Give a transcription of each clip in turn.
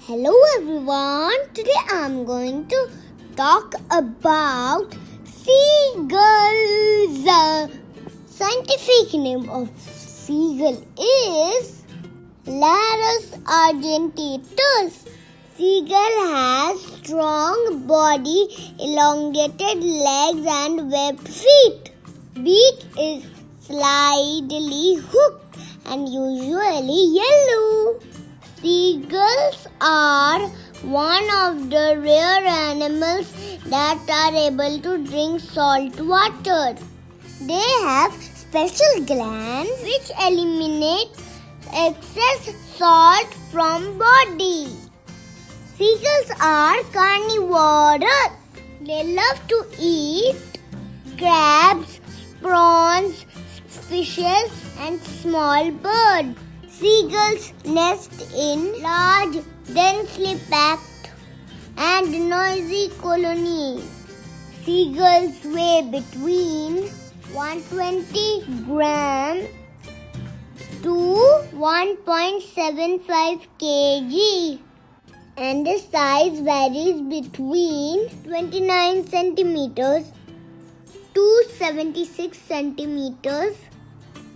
Hello everyone, today I'm going to talk about seagulls. The scientific name of seagull is Larus argentatus. Seagull has strong body, elongated legs and webbed feet. Beak is slightly hooked and usually yellow. Seagulls are one of the rare animals that are able to drink salt water. They have special glands which eliminate excess salt from body. Seagulls are carnivorous. They love to eat crabs, prawns, fishes and small birds. Seagulls nest in large, densely packed and noisy colonies. Seagulls weigh between 120 grams to 1.75 kg and the size varies between 29 centimeters to 76 centimeters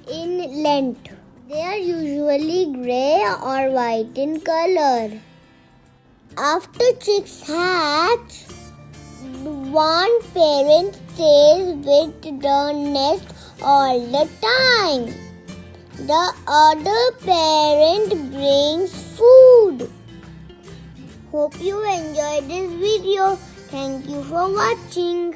in length. They are usually grey or white in color. After chicks hatch, one parent stays with the nest all the time. The other parent brings food. Hope you enjoyed this video. Thank you for watching.